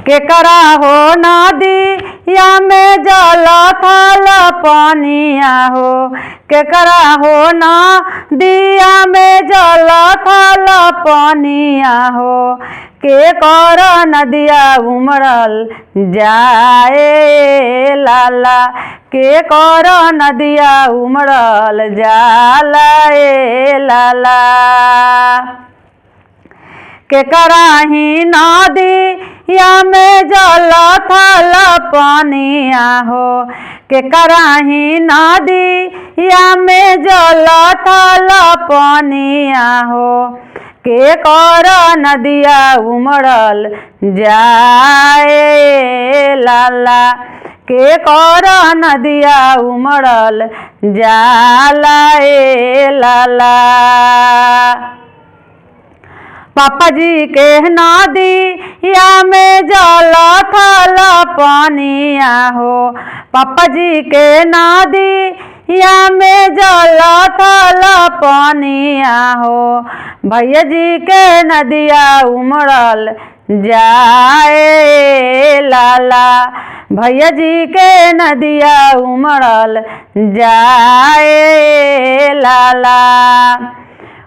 केकरा हो नदिया में जल थल पानिया हो, केकरा हो नदिया में जल थल पानिया हो, के कर नदिया उमड़ल जाए लाला, के कर नदिया उमड़ल जाला ए लाला। केकरा ही नदिया में जल थल पानिया हो, केकरा ही नदिया में जल थल पानिया हो, के कर नदिया उमड़ल जाए लाला, के कर नदिया उमड़ल जाला ए लाला। पापा जी के नदिया में जल थल पानिया हो, पापा जी के नदिया में जल थल पानिया हो, भैया जी के नदिया उमड़ल जाए लाला, भैया जी के नदिया उमड़ल जाए लाला।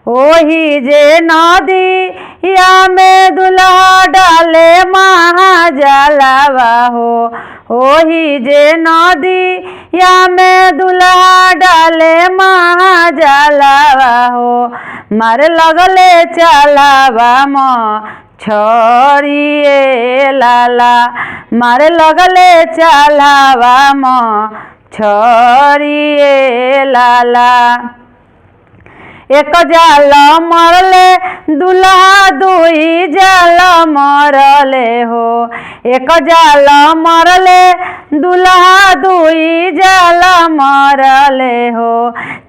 ओही जे नदिया में दुल्हा डाले महाजलवा हो, ओही जे नदिया में दुल्हा डाले महाजलवा हो, मारे लगले चलावा मछरिए लाला, मारे लगले चलावा मछरिए लाला। एक जाल मरले दुल्हा दुई जाल मरले हो, एक जाल मरले दुल्हा दुई जाल मरले हो,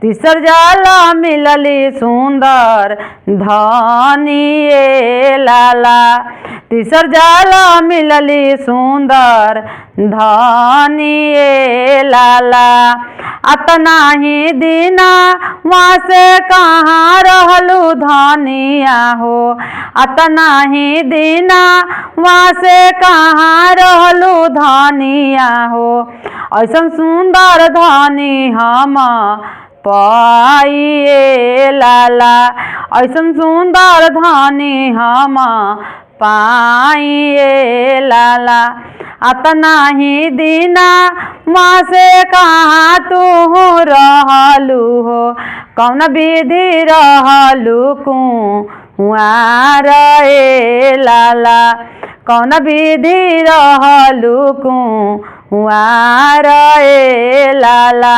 तीसर जाल मिलली सुंदर धनिए लाला, तीसर जाल मिलली सुंदर धनिए लाला। अतना ही दीना वहाँ से कहाँ रहलू धनिया हो, अतना ही दीना वहाँ से कहाँ रहलू धनिया हो, ऐसन सुंदर धनी हम पाइए लाला, ऐसन सुंदर धनी हम पाइए लाला। अतना ही दीना वहाँ से कहाँ तू रहलू हो, कौन विधि रहलू कुंवार ए लाला, कौन विधि रहलू कुंवार ए लाला।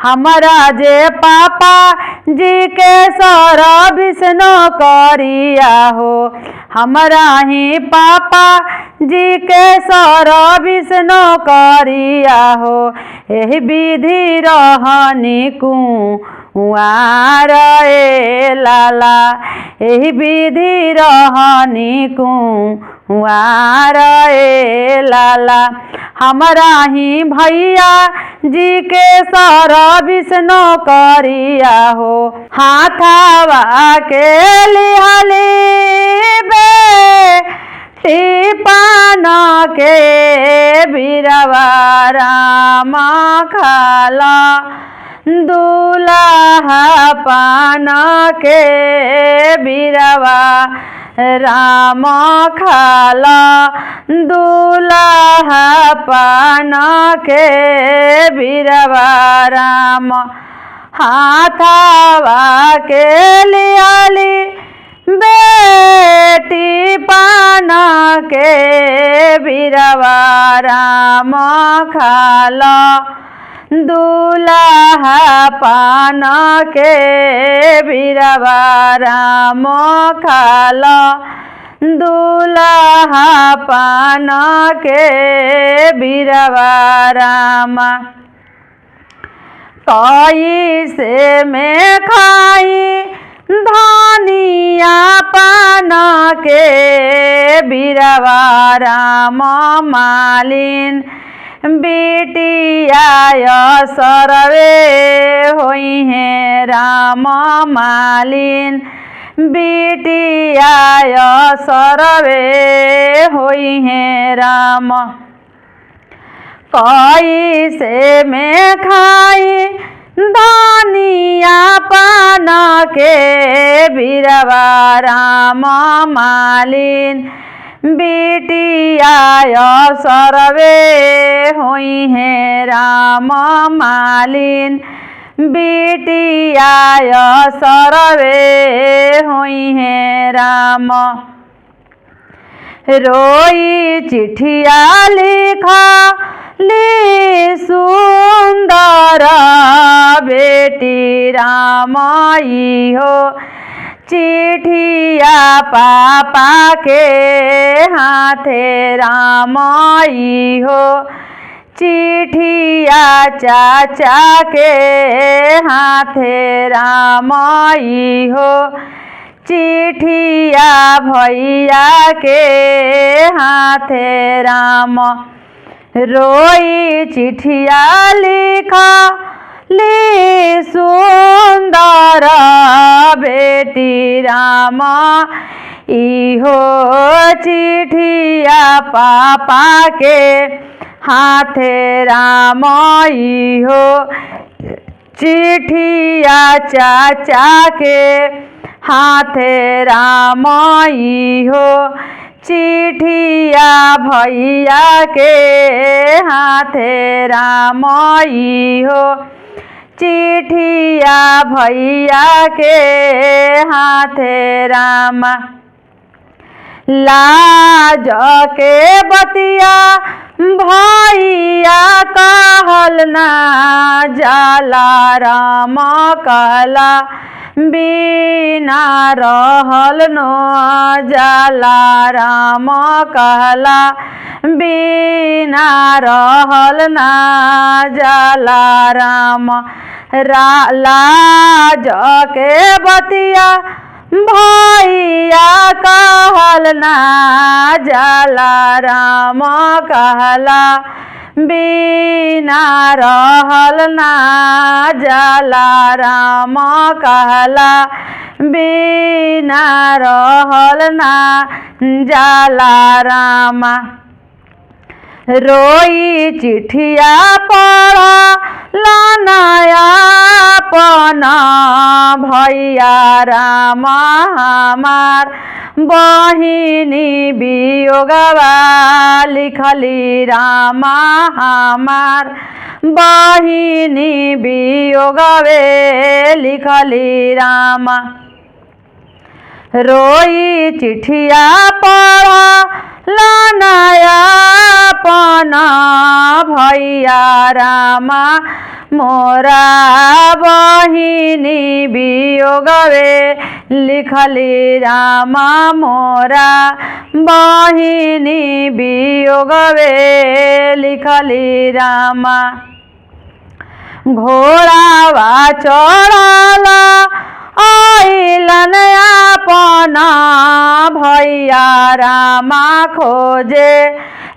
हमारा जे पापा जी के सर्विस नौकरिया हो, हमारा ही पापा जी के सर्विस नौकरिया हो, यही विधि रहनी कुंवार ए लाला, यही विधि रहनी कुंवार ए लाला। हमारा ही भैया जी के सर्विस नौकरिया हो, हाथवा के लिहली टिपान के बीरवा राम खाला, दूल्हा पान के बीरवा राम खाला, दूल्हा पान के बीरवा राम। हाथवा के लियाली बेटी पान के बीरवा राम खाला, दूल्हा पान के बीरवा राम खाला, दूल्हा पान के बीरवा राम। कैसे में खाई धनिया पान के बीरवा राम मालिन, बेटिया सरवे होई है राम मालिन, बेटिया सरवे होई होई है राम। कैसे में खाई धनिया पान के बिरवा राम मालिन बिटिया सरवे होई है राम मालिन बिटिया सरवे होई है राम। रोई चिठिया लिखा ली सुंदर बेटी रामाई हो चिठिया पापा के हाथे रामाई हो चिठिया चाचा के हाथे रामाई हो चिठिया भैया के हाथे राम। रोई चिठिया लिखा ली सुंदर बेटी राम इहो चिठिया पापा के हाथे राम इहो चिठिया चाचा के हाथे राम इहो चिठिया भैया के हाथे राम इहो चिठिया भैया के हाथे राम। लाज के बतिया भैया कहल ना जाला राम कहला बिना रहल न जाला राम कहला बिना रहल ना जाला राम। लाज के बतिया भैया कहल ना जाला राम कहला बिना रहल ना जाला राम कहला बिना रहल ना जाला राम। रोई चिठिया पढ़ा लानाया पना भैया राम हमार बहिनी वियोगवा लिखली राम हमार बहिनी वियोगवे लिखली राम। रोई चिठिया पढ़ा लानाया पना भैया राम मोरा बहिनी वियोगवे लिखली राम मोरा बहिनी वियोगवे लिखली राम। घोड़ावा चढ़ला आइलन अपना भैया राम खोजे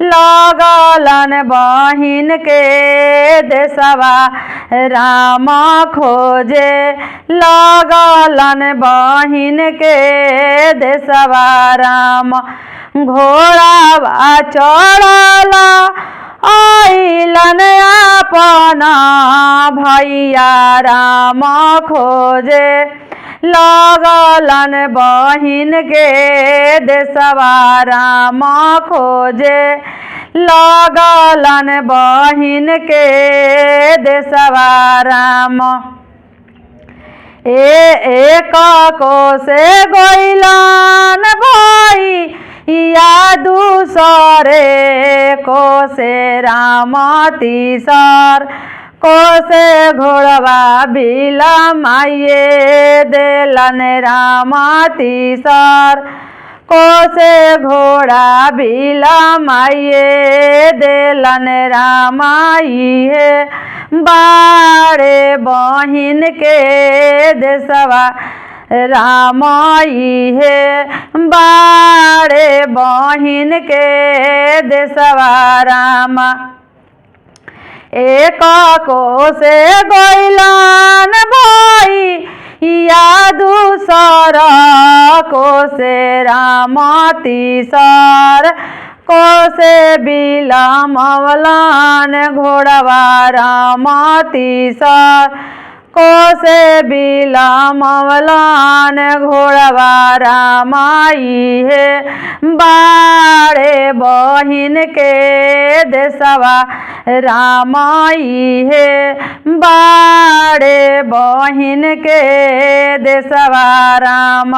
लगलन बहिन के देशवा राम खोजे लगलन बहिन के देशवा राम। घोड़ावा चढ़ला आइलन अपना भैया राम खोजे लगलन बहिन के देशवा राम खोजे लगलन बहिन के देशवा राम। एक कोसे गइलन भैया दूसरे कोसे राम तीसर कोसे घोड़वा बिलमाइए देलन राम तीसर कोसे घोड़ा बिलमाइए देलन राम इहे बारे बहिन के देशवा राम इहे बारे बहिन के देशवा राम। एक कोसे गइलन भैया दूसर कोसे राम तीसर को से बिलमवलन घोड़वा राम तीसर कोसे बिलमवलन घोड़वा रामाई है बाड़े बहिन के देशवा रामाई है बाड़े बहिन के देशवा राम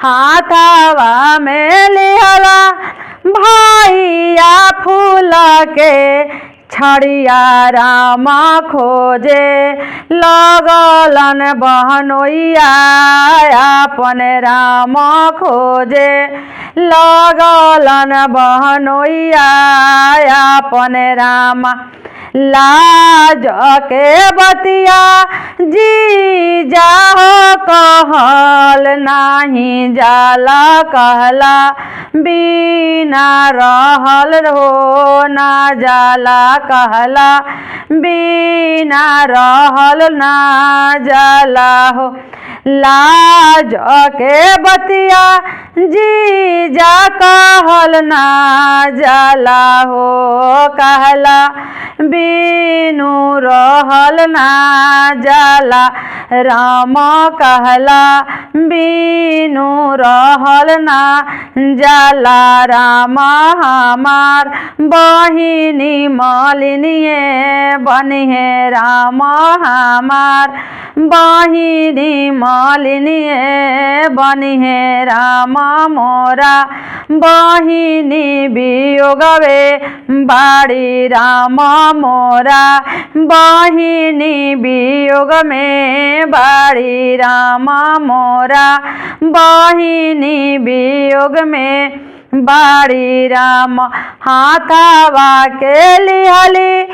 हाथवा में लिहला भैया फूल के छड़िया रामा खोजे लगलन बहनोइया अपन राम खोजे लगलन बहनोइया अपन राम लाज के बतिया जी जाहो कहल नाही जाला कहला बिना रहल हो ना जाला कहला बिना रहल ना जाला हो लाज के बतिया जी जा कहल ना जाला हो कहला बिनु रहल ना जाला राम कहला बिनु रहल ना जाला राम हमार बहिनी मलिनिए बनिहे राम हमार बहिनी मलिनिए बनिहे राम मोरा बहिनी वियोगवे बाड़ी राम मोरा बहिनी वियोग में बाड़ी राम मोरा बहिनी वियोग में बाड़ी राम हाथवा के लिहली